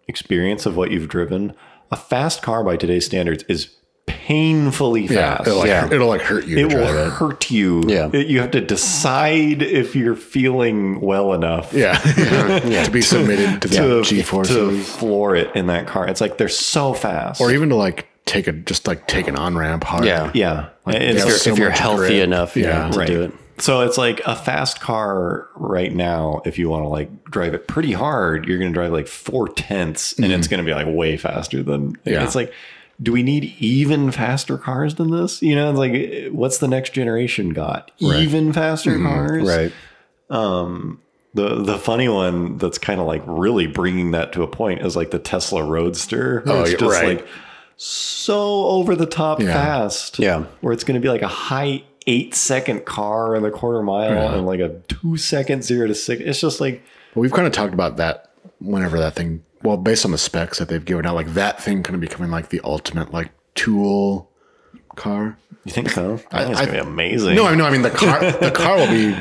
experience of what you've driven, a fast car by today's standards is painfully fast. It'll like hurt you. It will hurt you. Yeah. You have to decide if you're feeling well enough. To be submitted to the G-forces to floor it in that car. It's like they're so fast. Or even to like take an on-ramp hard. Yeah. Like, if you're healthy enough to do it. So it's like a fast car right now, if you want to like drive it pretty hard, you're going to drive like 4/10 and it's going to be like way faster than it's like, do we need even faster cars than this? It's like, what's the next generation got? Even faster cars? Right. The funny one that's kind of like really bringing that to a point is like the Tesla Roadster. It's just like so over the top fast. Yeah. Where it's going to be like a high 8-second car in the quarter mile and like a 2-second 0 to 60. It's just like, well, we've kind of talked about that whenever that thing, well, based on the specs that they've given out, like that thing kind of becoming like the ultimate like tool car. You think so? I think it's gonna be amazing. No, I mean the car will be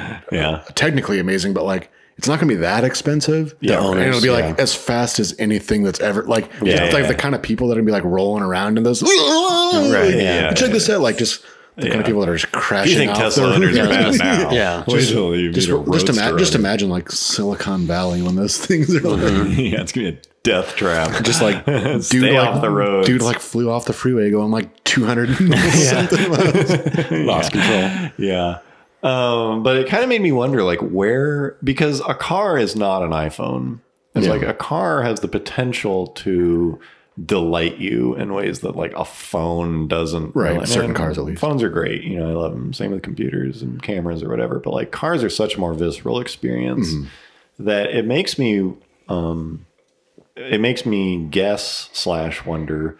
technically amazing, but like it's not gonna be that expensive. And it'll be like as fast as anything that's ever like the kind of people that are gonna be like rolling around in those. Check this out, like just. The kind of people that are just crashing. You think off Tesla owners are bad now? Yeah. Just imagine like Silicon Valley when those things are like, it's gonna be a death trap. Just like dude off the road. Dude like flew off the freeway going like 200 something miles. Lost control. Yeah. But it kind of made me wonder like because a car is not an iPhone. It's like a car has the potential to delight you in ways that like a phone doesn't. Right. Certain cars at least. Phones are great. I love them. Same with computers and cameras or whatever. But like cars are such a more visceral experience that it makes me guess / wonder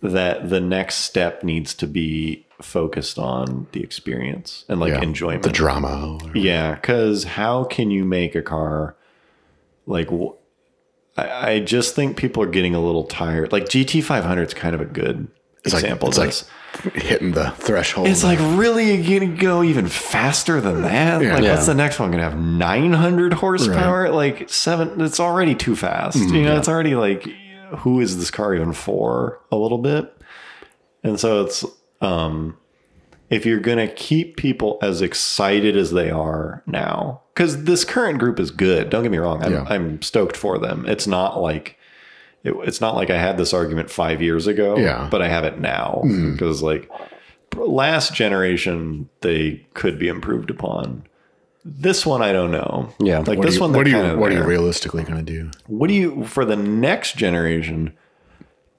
that the next step needs to be focused on the experience and like enjoyment. The drama. Yeah. Because how can you make a car like... I just think people are getting a little tired. Like GT500 is kind of a good example of this. Like hitting the threshold. It's like, really, you're going to go even faster than that? Like, what's the next one? Going to have 900 horsepower? Like 7, it's already too fast. It's already like, who is this car even for a little bit? And so it's, if you're going to keep people as excited as they are now, because this current group is good. Don't get me wrong. I'm stoked for them. It's not like, it's not like I had this argument 5 years ago, but I have it now because like last generation, they could be improved upon. This one, I don't know. Yeah. Like What this are you, one, what they're are you realistically going to do? what do you, for the next generation,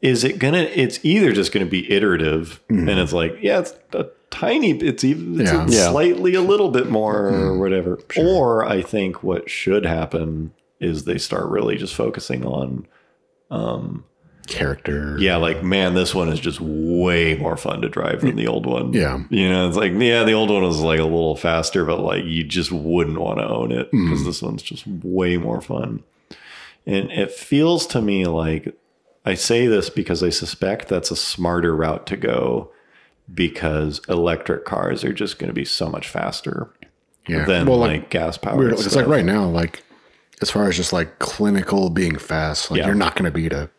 is it gonna, it's either just gonna be iterative and it's like, yeah, it's a tiny, it's even it's slightly a little bit more or whatever. Or I think what should happen is they start really just focusing on Character. yeah, like, man, this one is just way more fun to drive than the old one. Yeah. You know, it's like, yeah, the old one was like a little faster, but like you just wouldn't want to own it because this one's just way more fun. And it feels to me like, I say this because I suspect that's a smarter route to go because electric cars are just going to be so much faster than like gas powered. It's like right now, like as far as just like clinical being fast, like you're not going to beat a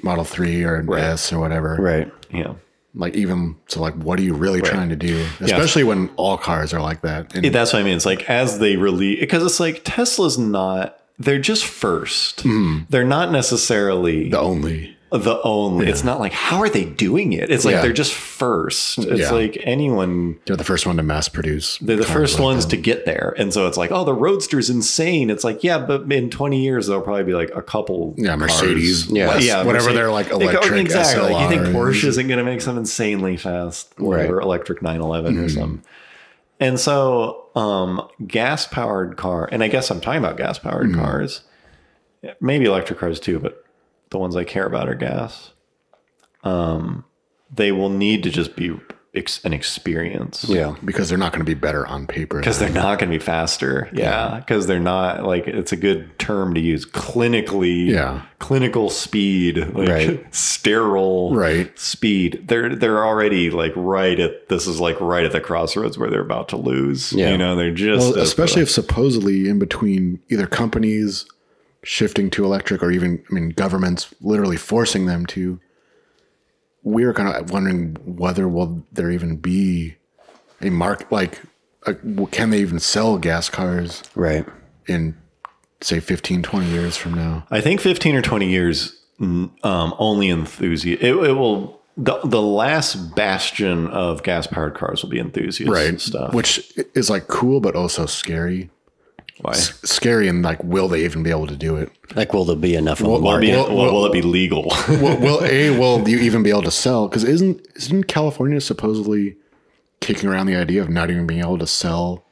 Model 3 or an S or whatever. Right. Yeah. Like even so, like what are you really trying to do? Especially when all cars are like that. And That's what I mean. It's like as they release, because it's like Tesla's not, they're just first. They're not necessarily the only. It's not like, how are they doing it? It's like they're just first. It's like anyone. They're the first one to mass produce. They're the first ones to get there. And so it's like, oh, the Roadster's insane. It's like, yeah, but in 20 years, there'll probably be like a couple. Yeah, Mercedes. Cars. Whatever Mercedes. they're like electric. Exactly. Like, you think SLRs. Porsche isn't going to make some insanely fast, whatever, electric 911 or something. And so gas powered car, and I guess I'm talking about gas powered cars, maybe electric cars too, but the ones I care about are gas. They will need to just be an experience. Yeah. Because they're not going to be better on paper. Because they're not going to be faster. Yeah. Because they're not, like, it's a good term to use, clinically. Clinical speed. Like sterile speed. They're already like this is like right at the crossroads where they're about to lose. Yeah. You know, they're just. Well, especially if supposedly in between either companies shifting to electric or even, I mean, governments literally forcing them to. We were kind of wondering whether will there even be a market, like, can they even sell gas cars in, say, 15, 20 years from now? I think 15 or 20 years, only enthusiast. It will, the last bastion of gas-powered cars will be enthusiast stuff. Which is, like, cool, but also scary. Why? Scary and, like, will they even be able to do it? Like, will there be enough of them? Will it be legal? Will you even be able to sell? Because isn't California supposedly kicking around the idea of not even being able to sell?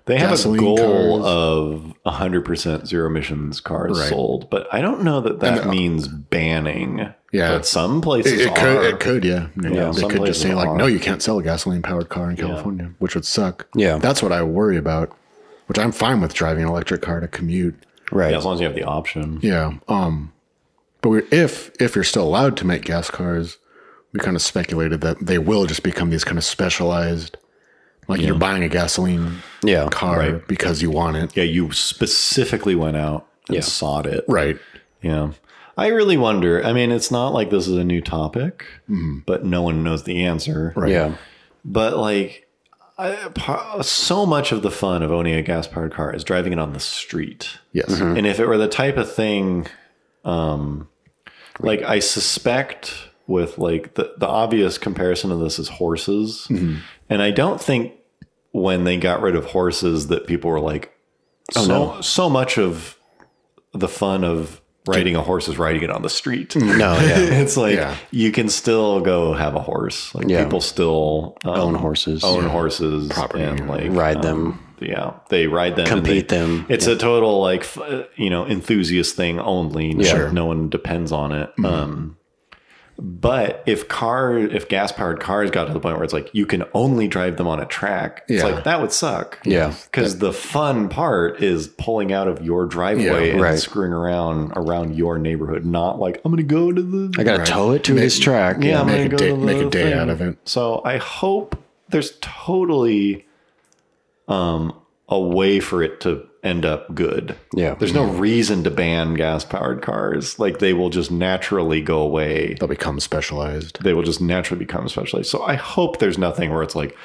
They have a goal cars? of 100% zero emissions cars sold, but I don't know that means banning. Yeah, but some places it could. Yeah. They could just say like, are. no, you can't sell a gasoline powered car in California, which would suck. Yeah, that's what I worry about. Which I'm fine with driving an electric car to commute. Right. Yeah, as long as you have the option. Yeah. But if you're still allowed to make gas cars, we kind of speculated that they will just become these kind of specialized, like you're buying a gasoline car because you want it. Yeah, you specifically went out and sought it. Right. Yeah. I really wonder. I mean, it's not like this is a new topic, but no one knows the answer. Right. Yeah. But like, so much of the fun of owning a gas-powered car is driving it on the street. Yes. And if it were the type of thing, like I suspect with like the obvious comparison of this is horses. And I don't think when they got rid of horses that people were like, so much of the fun of riding a horse is riding it on the street. It's like you can still go have a horse. Like people still own horses, property, and like ride them. They ride them, compete them. It's a total like enthusiast thing only. No one depends on it. But if gas powered cars got to the point where it's like you can only drive them on a track, it's like that would suck. Yeah, because the fun part is pulling out of your driveway and screwing around your neighborhood. Not like I'm going to go to the. I got to tow it to this track. Yeah, I'm going to go make a day out of it. So I hope there's totally a way for it to end up good. Yeah. There's no reason to ban gas-powered cars. Like, they will just naturally go away. They'll become specialized. They will just naturally become specialized. So I hope there's nothing where it's like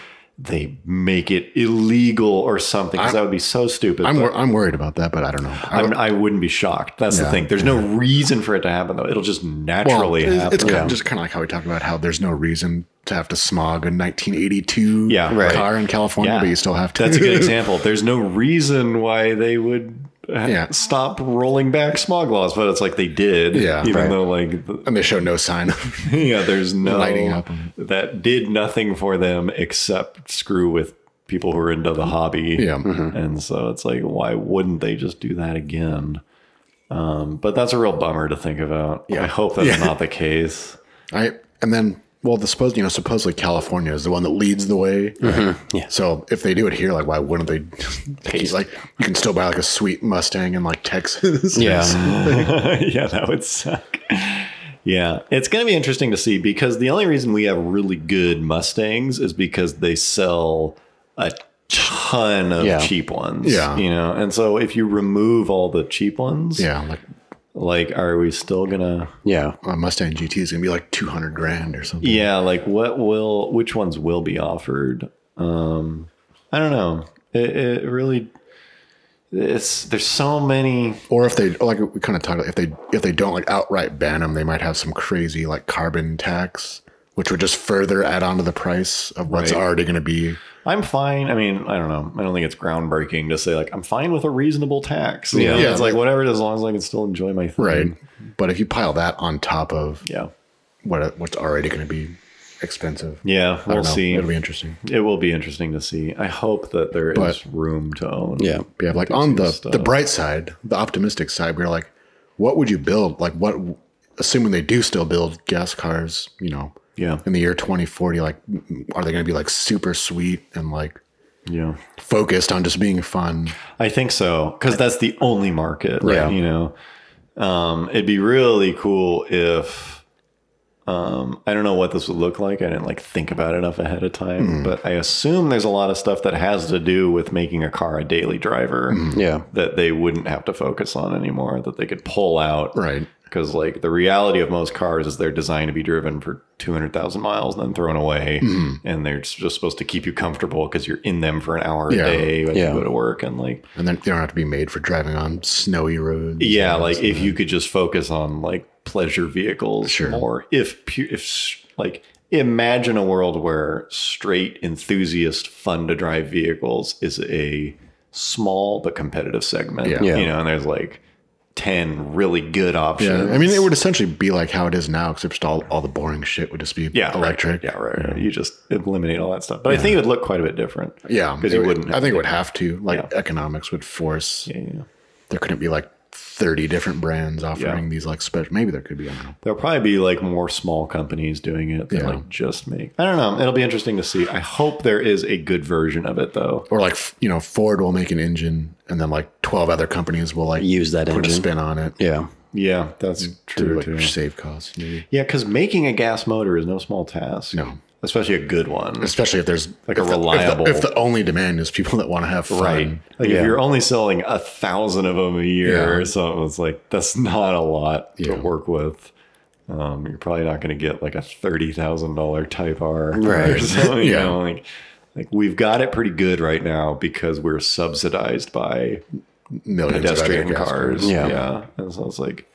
they make it illegal or something, because that would be so stupid. I'm worried about that, but I don't know. I wouldn't be shocked. That's the thing. There's no reason for it to happen, though. It'll just naturally happen. It's just kind of like how we talked about how there's no reason to have to smog a 1982 car in California, but you still have to. That's a good example. There's no reason why they would stop rolling back smog laws, but it's like they did. Even though and they show no sign of there's no lighting up. That did nothing for them except screw with people who are into the hobby. And so it's like, why wouldn't they just do that again? But that's a real bummer to think about. I hope that's not the case. Supposedly California is the one that leads the way. Yeah. So if they do it here, like, why wouldn't they? Like, you can still buy like a sweet Mustang in like Texas. Yeah, that would suck. Yeah, it's going to be interesting to see, because the only reason we have really good Mustangs is because they sell a ton of cheap ones. Yeah, and so if you remove all the cheap ones, like, are we still gonna? Yeah, a Mustang GT is gonna be like $200,000 or something. Yeah, like which ones will be offered? I don't know. It really, there's so many. Or if they, like we kind of talked about, if they don't like outright ban them, they might have some crazy like carbon tax, which would just further add on to the price of what's already going to be. I'm fine. I mean, I don't know. I don't think it's groundbreaking to say like I'm fine with a reasonable tax. Yeah, it's like whatever, as long as I can still enjoy my thing. Right. But if you pile that on top of what's already going to be expensive, we'll see. It'll be interesting. It will be interesting to see. I hope that there is room to own. Yeah. Like on the bright side, the optimistic side, we're like, what would you build? Like, what? Assuming they do still build gas cars, in the year 2040, like, are they going to be like super sweet and like focused on just being fun? I think so, because that's the only market, right? It'd be really cool if I don't know what this would look like. I didn't like think about it enough ahead of time, but I assume there's a lot of stuff that has to do with making a car a daily driver that they wouldn't have to focus on anymore, that they could pull out. Right. Because like the reality of most cars is they're designed to be driven for 200,000 miles and then thrown away. And they're just supposed to keep you comfortable because you're in them for an hour a day when you go to work. And then they don't have to be made for driving on snowy roads. Yeah. Like if you could just focus on like pleasure vehicles more, if like imagine a world where straight enthusiast fun to drive vehicles is a small but competitive segment, and there's like 10 really good options. Yeah, I mean, it would essentially be like how it is now, except all the boring shit would just be electric. Right. You just eliminate all that stuff. But I think it would look quite a bit different. Yeah, because you wouldn't. I think it would have to. Like economics would force. There couldn't be like 30 different brands offering these like special. Maybe there could be. I don't know. There'll probably be like more small companies doing it that like just make. I don't know. It'll be interesting to see. I hope there is a good version of it though. Or like Ford will make an engine, and then like 12 other companies will like use that put engine. a spin on it. Yeah, that's true to save costs. Maybe. Yeah, because making a gas motor is no small task. No. Especially a good one. Especially if there's like a reliable. If the only demand is people that want to have fun. Right. Like if you're only selling 1,000 of them a year or something, it's like, that's not a lot to work with. You're probably not going to get like a $30,000 Type R. Right. Or something, like we've got it pretty good right now because we're subsidized by millions pedestrian of cars. Yeah. And so it's like,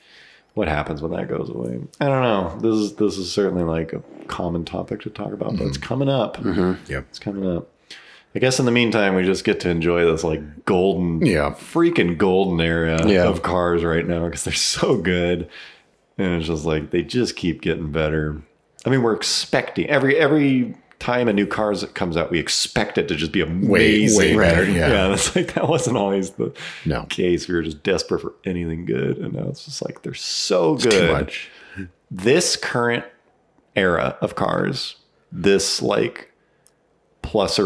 what happens when that goes away? I don't know. This is certainly like a common topic to talk about, but it's coming up. It's coming up. I guess in the meantime, we just get to enjoy this like golden, freaking golden era of cars right now because they're so good. And it's just like, they just keep getting better. I mean, we're expecting every time a new car comes out, we expect it to just be amazing. Way better. Yeah. That's like, that wasn't always the case. We were just desperate for anything good. And now it's just like, they're so good. Too much. This current era of cars, this like plus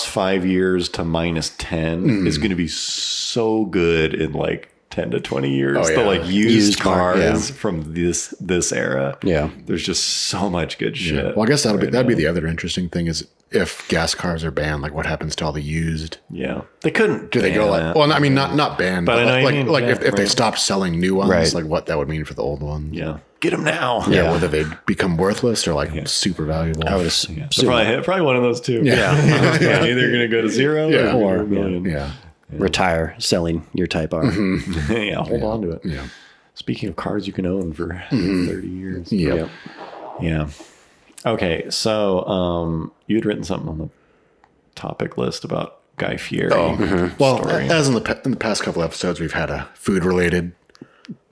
5 years to minus 10 is going to be so good in like 10 to 20 years. The like used cars from this era. Yeah. There's just so much good shit. Well, I guess that'd be the other interesting thing is if gas cars are banned, like what happens to all the used? Yeah, they couldn't. Do they go like? Well, I mean, not banned, but I know like, you mean, like if they right. stopped selling new ones, Right. like what that would mean for the old ones. Yeah, get them now. Yeah, whether they become worthless or like super valuable. I would assume. Yeah. So probably one of those two. Yeah. Yeah, either going to go to zero Yeah. or Or, a million. Yeah. Retire selling your Type R. Yeah, hold on to it. Yeah. Speaking of cars you can own for 30 years. Yeah. Yeah. Okay, so you'd written something on the topic list about Guy Fieri. Well, story. as in the past couple episodes, we've had a food related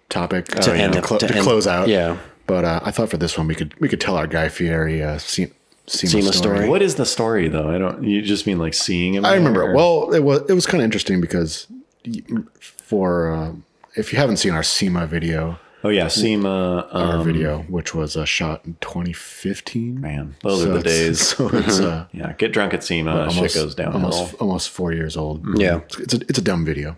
topic to, end to it- to end- close out. yeah. But I thought for this one we could tell our Guy Fieri SEMA story. What is the story though? You just mean like seeing him? I remember there? it. Well, it was kind of interesting because for if you haven't seen our SEMA video, Oh yeah, SEMA. our video, which was shot in 2015. Man, those are the days. So it's Yeah, get drunk at SEMA. Shit goes downhill. almost 4 years old. Yeah. It's a dumb video.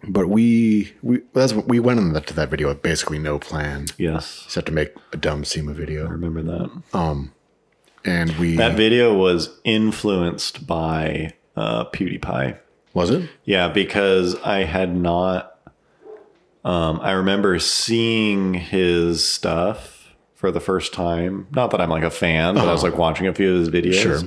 But we went into that video with basically no plan. Yes, Except to make a dumb SEMA video. I remember that. And That video was influenced by PewDiePie. was it? Yeah, because I had not. I remember seeing his stuff for the first time. Not that I'm like a fan, but I was like watching a few of his videos. Sure.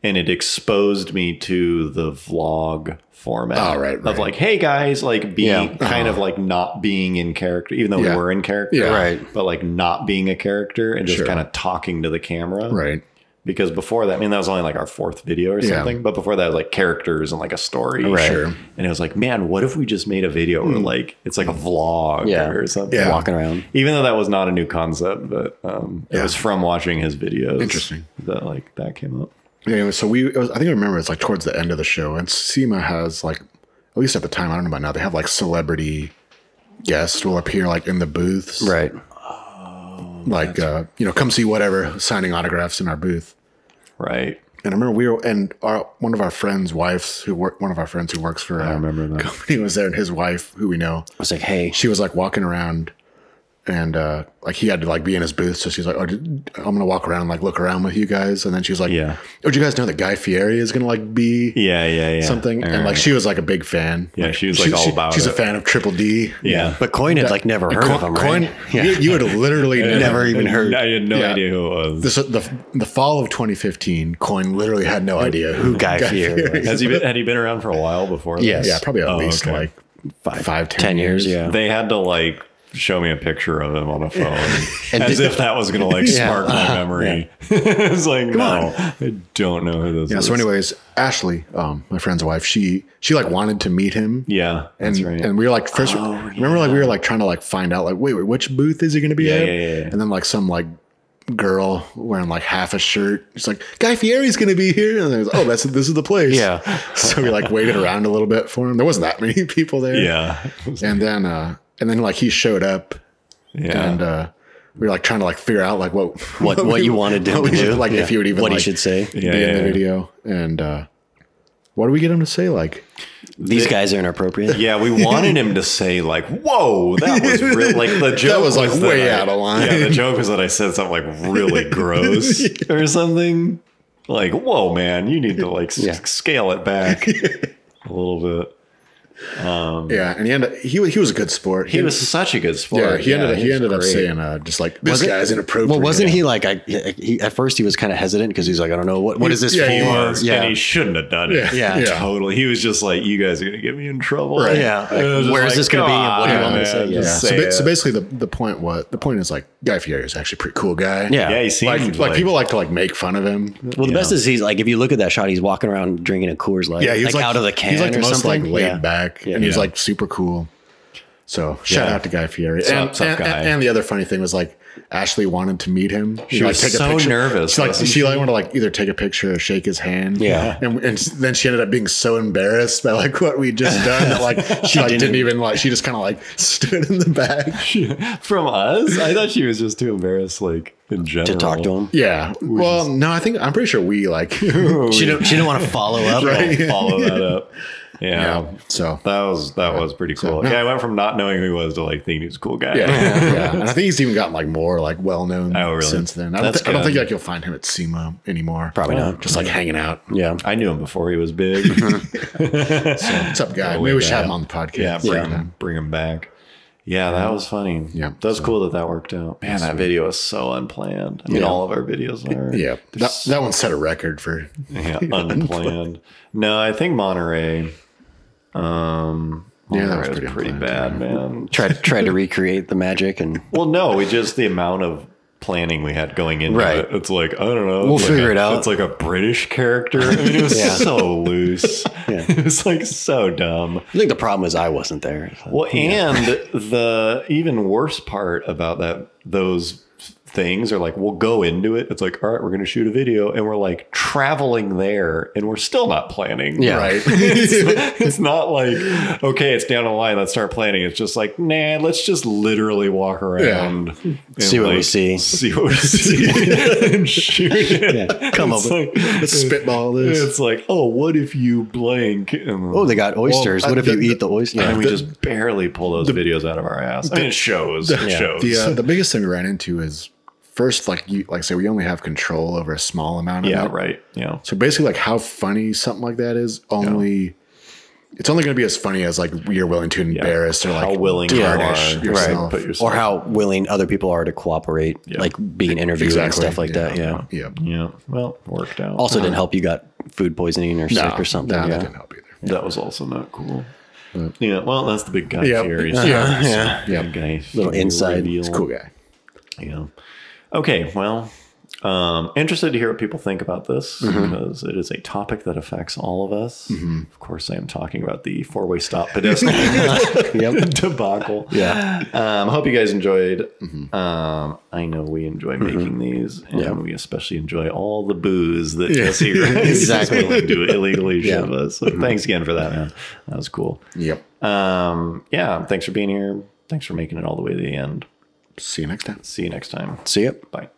And it exposed me to the vlog format. Oh, right, Of right. like, hey guys, like being Yeah. kind of like not being in character, even though Yeah. we were in character. Yeah. Right. But like not being a character and just Sure. kind of talking to the camera. Right. Because before that, I mean, that was only like our fourth video or Yeah. something. But before that, like characters and like a story. Right. Sure. And it was like, man, what if we just made a video where like it's like a vlog Yeah. or something? Yeah. Walking around. Even though that was not a new concept, but it was from watching his videos. Interesting. That like that came up. Yeah, so I think I remember it's like towards the end of the show, and SEMA has like, at least at the time, I don't know about now, they have like celebrity guests will appear like in the booths, Right. like come see whatever, signing autographs in our booth. Right. And I remember one of our friends' wives one of our friends who works for I remember that. company was there, and his wife, who we know, I was like, hey. she was like walking around. And like he had to like be in his booth, so she's like, "Oh, I'm gonna walk around, like look around with you guys." And then she was like, Yeah. "Oh, do you guys know that Guy Fieri is gonna like be Yeah. something?" And like she was like a big fan. Yeah, she was, like, all about She's it. a fan of Triple D. Yeah. But Coin had like never heard of him, right? You had literally Never even heard. I had no Yeah. idea who it was. the fall of 2015. Coin literally had no idea who Guy Fieri was. Had he been around for a while before? Yes. this? Yeah, probably at least okay. like 5, 10 years, yeah. They had to like show me a picture of him on a phone as did- if that was gonna like Yeah. spark my memory. It's like, no, I don't know who this Yeah. is. So, anyways, Ashley, my friend's wife, she like wanted to meet him. Yeah, And, that's right. and we were like first remember like we were like trying to like find out like wait which booth is he gonna be at? Yeah. And then like some like girl wearing like half a shirt, she's like, Guy Fieri's gonna be here, and I was, oh, this is the place. Yeah. So we like waited around a little bit for him. There wasn't that many people there. Yeah. And then like he showed up, Yeah. and we were like trying to like figure out like What you wanted him what to we should- do. like if he would even what like, he should say. be in the video. And what do we get him to say? Like, These guys are inappropriate. Yeah, we wanted him to say like, "Whoa, that was real." Like the joke was, like, that way out of line. Yeah, the joke was that I said something like really gross or something. Like, "Whoa, man, you need to like scale it back a little bit." yeah, and he was a good sport. He was such a good sport. Yeah, he ended up great. saying just like this guy's inappropriate. Well, wasn't he like? He at first he was kind of hesitant because he's like, I don't know what is this Yeah, for? he was. Yeah, and he shouldn't have done it. Yeah. Yeah. Totally. He was just like, "You guys are gonna get me in trouble." Right. Yeah. And it was just Where is this gonna be and what do you want me to say? man, Yeah. just So, say it. so basically, the point is like Guy Fieri is actually a pretty cool guy. Yeah. Yeah, he seemed like people like to like make fun of him. Well, the best is he's like, if you look at that shot, he's walking around drinking a Coors Light. Yeah, he's like out of the can. He's like the or most something. like laid Yeah. back, Yeah. and he's Yeah. like super cool. So shout out to Guy Fieri. Tough guy. And the other funny thing was like Ashley wanted to meet him. She was so nervous, She like wasn't she like wanted to like either take a picture or shake his hand. Yeah. and then she ended up being so embarrassed by like what we'd just done that like she like didn't even like she just kind of like stood in the back. From us. I thought she was just too embarrassed, like in general, To talk to him. Yeah. Well, no, I'm pretty sure we like She didn't want to follow up. Right. Follow that up. Yeah. So That was pretty cool. no. Yeah, I went from not knowing who he was to like thinking he was a cool guy. yeah. And I think he's even gotten like more like well known Oh, really? since then. I That's don't think good. like you'll find him at SEMA anymore. Probably not. Just like hanging out. Yeah. I knew him before he was big. What's up, guy? Maybe we should have him on the podcast. Yeah, bring him back. Yeah, that was funny. Yeah, that's cool that worked out. Man, that video was so unplanned. I mean, all of our videos are. Yeah, that one set a record for unplanned. No, I think Monterey. Yeah, that was pretty bad, man. Tried to recreate the magic and Well, no, we just the amount of planning we had going into Right. it. It's like, I don't know. We'll it's figure like it out. It's like a British character. I mean, it was so loose. It was like so dumb. I think the problem is I wasn't there. Well, and the even worse part about those things are like, we'll go into it. It's like, all right, we're going to shoot a video, and we're like traveling there, and we're still not planning. Yeah. right. It's not like, okay, it's down the line, let's start planning. It's just like, nah, let's just literally walk around, and See what we see. see what we see, and shoot it. Come It's up like, Let's spitball this. it's like, oh, what if you blank? And Oh, they got oysters. Well, what if you eat the oyster? and we the- just barely pull those videos out of our ass. I mean, it shows. It shows. The biggest thing we ran into is first, like say, we only have control over a small amount of Yeah, it. right. Yeah. So basically, like how funny something like that is, it's only going to be as funny as like you're willing to embarrass or like How willing you tarnish are yourself. to put yourself. Or how willing other people are to cooperate, like being interviewed and stuff like that. Yeah. Yeah. Yeah. Well, worked out. Also, didn't help you got food poisoning or sick or something. No, yeah. that didn't help either. That was also not cool. Yeah. Well, that's the big guy Yep. theory. Yeah. Big guy Little theory inside. reveal. It's a cool guy. Yeah. Okay. Well, interested to hear what people think about this because it is a topic that affects all of us. Of course, I am talking about the four-way stop pedestrian debacle. Yeah. I hope you guys enjoyed. I know we enjoy making these, and we especially enjoy all the booze that Jesse Exactly. is willing to illegally Yeah. shove us. So thanks again for that, man. That was cool. Yep. Yeah, thanks for being here. Thanks for making it all the way to the end. See you next time. See you next time. See ya. Bye.